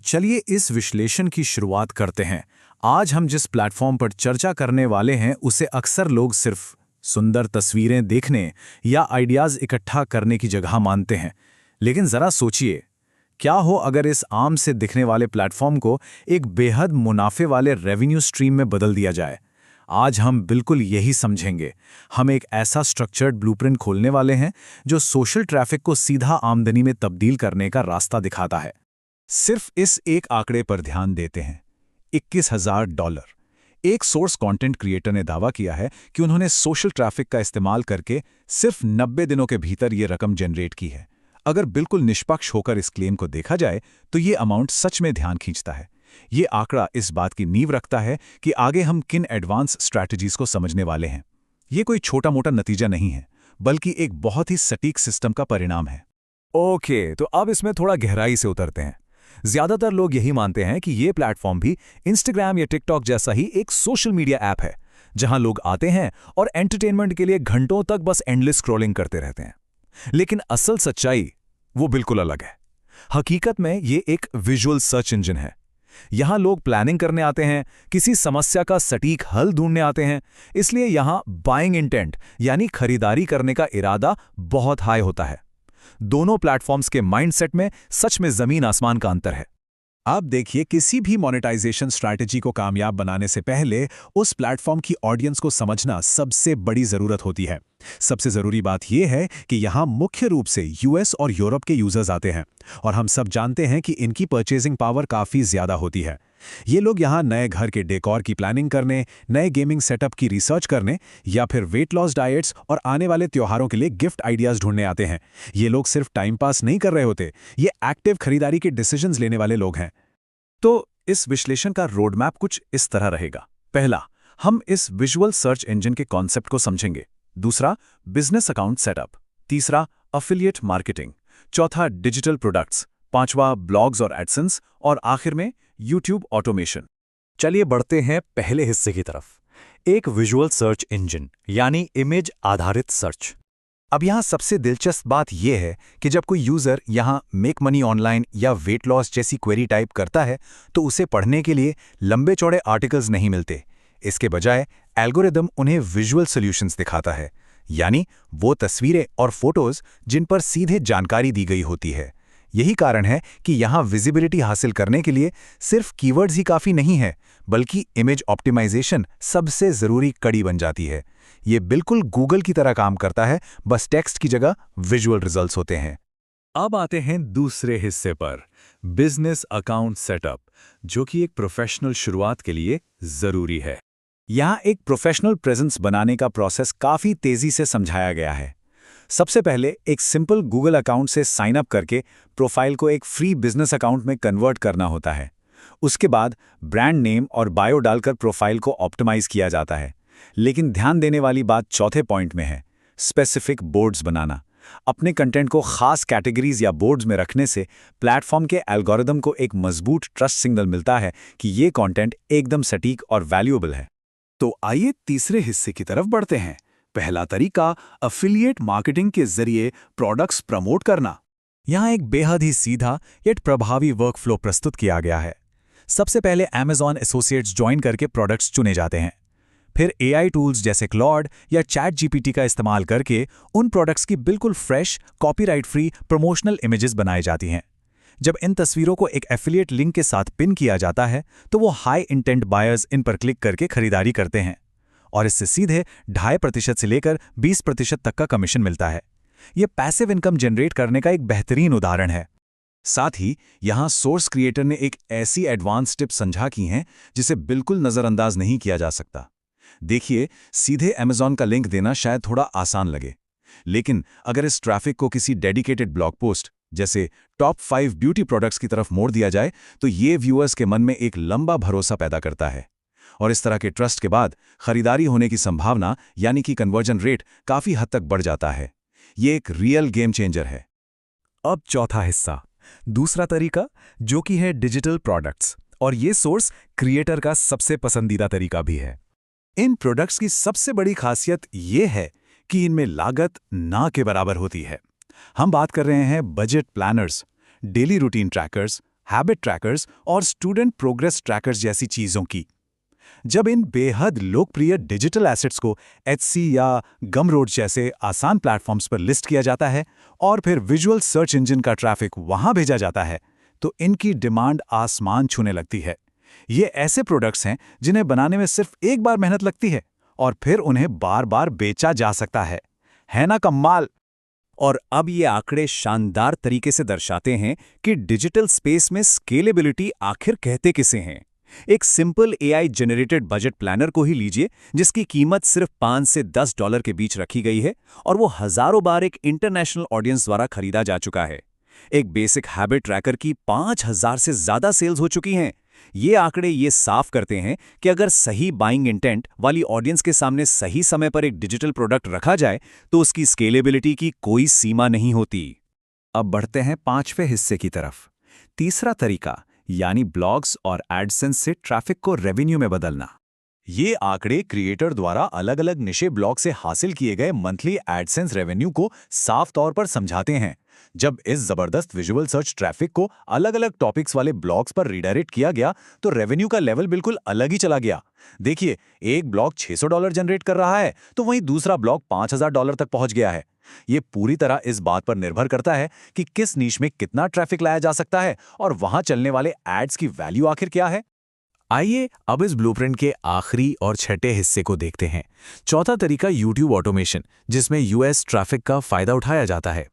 चलिए इस विश्लेषण की शुरुआत करते हैं। आज हम जिस प्लेटफॉर्म पर चर्चा करने वाले हैं उसे अक्सर लोग सिर्फ सुंदर तस्वीरें देखने या आइडियाज इकट्ठा करने की जगह मानते हैं। लेकिन जरा सोचिए, क्या हो अगर इस आम से दिखने वाले प्लेटफॉर्म को एक बेहद मुनाफे वाले रेवेन्यू स्ट्रीम में बदल दिया जाए। आज हम बिल्कुल यही समझेंगे। हम एक ऐसा स्ट्रक्चर्ड ब्लूप्रिंट खोलने वाले हैं जो सोशल ट्रैफिक को सीधा आमदनी में तब्दील करने का रास्ता दिखाता है। सिर्फ इस एक आंकड़े पर ध्यान देते हैं, $21,000। एक सोर्स कंटेंट क्रिएटर ने दावा किया है कि उन्होंने सोशल ट्रैफिक का इस्तेमाल करके सिर्फ 90 दिनों के भीतर ये रकम जनरेट की है। अगर बिल्कुल निष्पक्ष होकर इस क्लेम को देखा जाए तो ये अमाउंट सच में ध्यान खींचता है। ये आंकड़ा इस बात की नींव रखता है कि आगे हम किन एडवांस स्ट्रैटेजीज को समझने वाले हैं। ये कोई छोटा मोटा नतीजा नहीं है, बल्कि एक बहुत ही सटीक सिस्टम का परिणाम है। ओके, तो अब इसमें थोड़ा गहराई से उतरते हैं। ज्यादातर लोग यही मानते हैं कि ये प्लेटफॉर्म भी इंस्टाग्राम या टिकटॉक जैसा ही एक सोशल मीडिया ऐप है, जहां लोग आते हैं और एंटरटेनमेंट के लिए घंटों तक बस एंडलेस स्क्रॉलिंग करते रहते हैं। लेकिन असल सच्चाई वो बिल्कुल अलग है। हकीकत में ये एक विजुअल सर्च इंजन है। यहां लोग प्लानिंग करने आते हैं, किसी समस्या का सटीक हल ढूंढने आते हैं, इसलिए यहां बाइंग इंटेंट यानी खरीदारी करने का इरादा बहुत हाई होता है। दोनों प्लेटफॉर्म्स के माइंडसेट में सच में जमीन आसमान का अंतर है। आप देखिए, किसी भी मोनेटाइजेशन स्ट्रैटेजी को कामयाब बनाने से पहले उस प्लेटफॉर्म की ऑडियंस को समझना सबसे बड़ी जरूरत होती है। सबसे जरूरी बात यह है कि यहाँ मुख्य रूप से यूएस और यूरोप के यूजर्स आते हैं, और हम सब जानते हैं कि इनकी परचेजिंग पावर काफ़ी ज़्यादा होती है। ये लोग यहाँ नए घर के डेकोर की प्लानिंग करने, नए गेमिंग सेटअप की रिसर्च करने या फिर वेट लॉस डाइट्स और आने वाले त्योहारों के लिए गिफ्ट आइडियाज़ ढूंढने आते हैं। ये लोग सिर्फ टाइम पास नहीं कर रहे होते, ये एक्टिव खरीदारी के डिसीजंस लेने वाले लोग हैं। तो इस विश्लेषण का रोड मैप कुछ इस तरह रहेगा। पहला, हम इस विजुअल सर्च इंजन के कॉन्सेप्ट को समझेंगे। दूसरा, बिजनेस अकाउंट सेटअप। तीसरा, अफिलिएट मार्केटिंग। चौथा, डिजिटल प्रोडक्ट्स। पांचवा, ब्लॉग्स और एडसेंस। और आखिर में यूट्यूब ऑटोमेशन। चलिए बढ़ते हैं पहले हिस्से की तरफ, एक विजुअल सर्च इंजन यानी इमेज आधारित सर्च। अब यहाँ सबसे दिलचस्प बात यह है कि जब कोई यूजर यहाँ मेक मनी ऑनलाइन या वेट लॉस जैसी क्वेरी टाइप करता है तो उसे पढ़ने के लिए लंबे चौड़े आर्टिकल्स नहीं मिलते। इसके बजाय एल्गोरिदम उन्हें विजुअल सॉल्यूशंस दिखाता है, यानी वो तस्वीरें और फोटोज जिन पर सीधे जानकारी दी गई होती है। यही कारण है कि यहाँ विजिबिलिटी हासिल करने के लिए सिर्फ कीवर्ड्स ही काफ़ी नहीं है, बल्कि इमेज ऑप्टिमाइजेशन सबसे ज़रूरी कड़ी बन जाती है। ये बिल्कुल गूगल की तरह काम करता है, बस टेक्स्ट की जगह विजुअल रिजल्ट्स होते हैं। अब आते हैं दूसरे हिस्से पर, बिजनेस अकाउंट सेटअप, जो कि एक प्रोफेशनल शुरुआत के लिए ज़रूरी है। यहाँ एक प्रोफेशनल प्रेजेंस बनाने का प्रोसेस काफ़ी तेज़ी से समझाया गया है। सबसे पहले एक सिंपल गूगल अकाउंट से साइन अप करके प्रोफाइल को एक फ्री बिजनेस अकाउंट में कन्वर्ट करना होता है। उसके बाद ब्रांड नेम और बायो डालकर प्रोफाइल को ऑप्टिमाइज किया जाता है। लेकिन ध्यान देने वाली बात चौथे पॉइंट में है, स्पेसिफिक बोर्ड्स बनाना। अपने कंटेंट को खास कैटेगरीज या बोर्ड्स में रखने से प्लेटफॉर्म के एल्गोरिदम को एक मजबूत ट्रस्ट सिग्नल मिलता है कि ये कंटेंट एकदम सटीक और वैल्यूएबल है। तो आइए तीसरे हिस्से की तरफ बढ़ते हैं। पहला तरीका, अफिलिएट मार्केटिंग के जरिए प्रोडक्ट्स प्रमोट करना। यहाँ एक बेहद ही सीधा यट प्रभावी वर्कफ्लो प्रस्तुत किया गया है। सबसे पहले Amazon एसोसिएट्स ज्वाइन करके प्रोडक्ट्स चुने जाते हैं। फिर AI टूल्स जैसे क्लॉड या ChatGPT का इस्तेमाल करके उन प्रोडक्ट्स की बिल्कुल fresh, copyright free promotional images बनाई जाती हैं। जब इन तस्वीरों को एक एफिलिएट लिंक के साथ पिन किया जाता है तो वो हाई इंटेंट बायर्स इन पर क्लिक करके खरीदारी करते हैं, और इससे सीधे 2.5% से लेकर 20% तक का कमीशन मिलता है। ये पैसिव इनकम जनरेट करने का एक बेहतरीन उदाहरण है। साथ ही यहाँ सोर्स क्रिएटर ने एक ऐसी एडवांस टिप समझा की हैं जिसे बिल्कुल नज़रअंदाज नहीं किया जा सकता। देखिए, सीधे Amazon का लिंक देना शायद थोड़ा आसान लगे, लेकिन अगर इस ट्रैफिक को किसी डेडिकेटेड ब्लॉग पोस्ट जैसे टॉप 5 ब्यूटी प्रोडक्ट्स की तरफ मोड़ दिया जाए तो ये व्यूअर्स के मन में एक लंबा भरोसा पैदा करता है, और इस तरह के ट्रस्ट के बाद खरीदारी होने की संभावना यानी कि कन्वर्जन रेट काफ़ी हद तक बढ़ जाता है। ये एक रियल गेम चेंजर है। अब चौथा हिस्सा, दूसरा तरीका, जो कि है डिजिटल प्रोडक्ट्स, और ये सोर्स क्रिएटर का सबसे पसंदीदा तरीका भी है। इन प्रोडक्ट्स की सबसे बड़ी खासियत ये है कि इनमें लागत ना के बराबर होती है। हम बात कर रहे हैं budget planners, daily routine trackers, habit trackers और स्टूडेंट प्रोग्रेस ट्रैकर्स जैसी चीज़ों की। जब इन बेहद लोकप्रिय डिजिटल एसेट्स को एचसी या गमरोड जैसे आसान प्लेटफॉर्म्स पर लिस्ट किया जाता है और फिर विजुअल सर्च इंजन का ट्रैफिक वहां भेजा जाता है, तो इनकी डिमांड आसमान छूने लगती है। ये ऐसे प्रोडक्ट्स हैं जिन्हें बनाने में सिर्फ एक बार मेहनत लगती है और फिर उन्हें बार बार बेचा जा सकता है ना कमाल? और अब ये आंकड़े शानदार तरीके से दर्शाते हैं कि डिजिटल स्पेस में स्केलेबिलिटी आखिर कहते किसे हैं। एक simple AI generated budget planner को ही लीजिए, जिसकी कीमत सिर्फ $5 से $10 के बीच रखी गई है और वो हजारों बार एक इंटरनेशनल ऑडियंस द्वारा खरीदा जा चुका है। एक बेसिक हैबिट ट्रैकर की 5000 से ज्यादा सेल्स हो चुकी हैं। ये आंकड़े ये साफ करते हैं कि अगर सही बाइंग इंटेंट वाली ऑडियंस के सामने सही समय पर एक डिजिटल प्रोडक्ट रखा जाए तो उसकी स्केलेबिलिटी की कोई सीमा नहीं होती। अब बढ़ते हैं 5वें हिस्से की तरफ। तीसरा तरीका, यानी ब्लॉग्स और एडसेंस से ट्रैफिक को रेवेन्यू में बदलना। ये आंकड़े क्रिएटर द्वारा अलग अलग निशे ब्लॉग से हासिल किए गए मंथली एडसेंस रेवेन्यू को साफ तौर पर समझाते हैं। जब इस जबरदस्त विजुअल सर्च ट्रैफिक को अलग अलग टॉपिक्स वाले ब्लॉग्स पर रिडायरेक्ट किया गया तो रेवेन्यू का लेवल बिल्कुल अलग ही चला गया। देखिए, एक ब्लॉग $600 जनरेट कर रहा है तो वहीं दूसरा ब्लॉग $5000 तक पहुंच गया है। ये पूरी तरह इस बात पर निर्भर करता है कि किस नीश में कितना ट्रैफिक लाया जा सकता है और वहां चलने वाले एड्स की वैल्यू आखिर क्या है। आइए अब इस ब्लूप्रिंट के आखिरी और छठे हिस्से को देखते हैं। चौथा तरीका, यूट्यूब ऑटोमेशन, जिसमें यूएस ट्रैफिक का फायदा उठाया जाता है।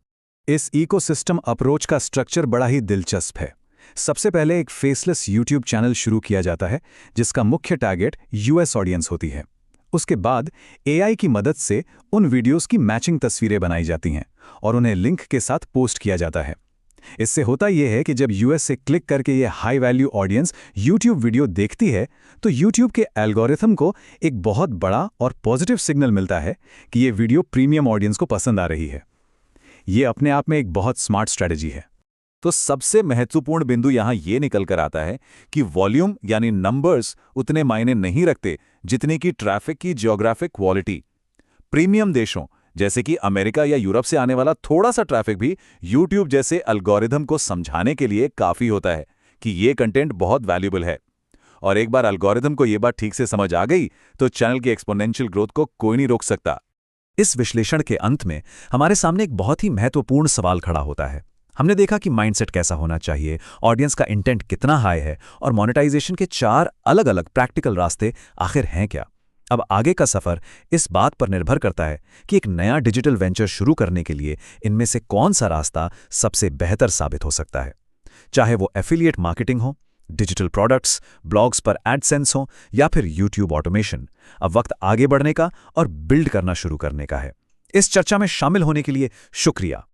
इस इकोसिस्टम अप्रोच का स्ट्रक्चर बड़ा ही दिलचस्प है। सबसे पहले एक फेसलेस यूट्यूब चैनल शुरू किया जाता है जिसका मुख्य टारगेट यूएस ऑडियंस होती है। उसके बाद एआई की मदद से उन वीडियोस की मैचिंग तस्वीरें बनाई जाती हैं और उन्हें लिंक के साथ पोस्ट किया जाता है। इससे होता यह है कि जब यूएस से क्लिक करके ये high value audience YouTube video देखती है तो यूट्यूब के एल्गोरिथम को एक बहुत बड़ा और पॉजिटिव सिग्नल मिलता है कि ये वीडियो प्रीमियम ऑडियंस को पसंद आ रही है। ये अपने आप में एक बहुत स्मार्ट स्ट्रेटजी है। तो सबसे महत्वपूर्ण बिंदु यहां ये निकल कर आता है कि वॉल्यूम यानी नंबर्स उतने मायने नहीं रखते जितने की ट्रैफिक की जियोग्राफिक क्वालिटी। प्रीमियम देशों जैसे कि अमेरिका या यूरोप से आने वाला थोड़ा सा ट्रैफिक भी यूट्यूब जैसे एल्गोरिथम को समझाने के लिए काफी होता है कि ये कंटेंट बहुत वैल्यूबल है। और एक बार एल्गोरिथम को ये बात ठीक से समझ आ गई तो चैनल की एक्सपोनेंशियल ग्रोथ को कोई नहीं रोक सकता। इस विश्लेषण के अंत में हमारे सामने एक बहुत ही महत्वपूर्ण सवाल खड़ा होता है। हमने देखा कि माइंडसेट कैसा होना चाहिए, ऑडियंस का इंटेंट कितना हाई है और मोनेटाइजेशन के 4 अलग अलग प्रैक्टिकल रास्ते आखिर हैं क्या। अब आगे का सफर इस बात पर निर्भर करता है कि एक नया डिजिटल वेंचर शुरू करने के लिए इनमें से कौन सा रास्ता सबसे बेहतर साबित हो सकता है। चाहे वो एफिलिएट मार्केटिंग हो, डिजिटल प्रोडक्ट्स, ब्लॉग्स पर एडसेंस हो या फिर यूट्यूब ऑटोमेशन, अब वक्त आगे बढ़ने का और बिल्ड करना शुरू करने का है। इस चर्चा में शामिल होने के लिए शुक्रिया।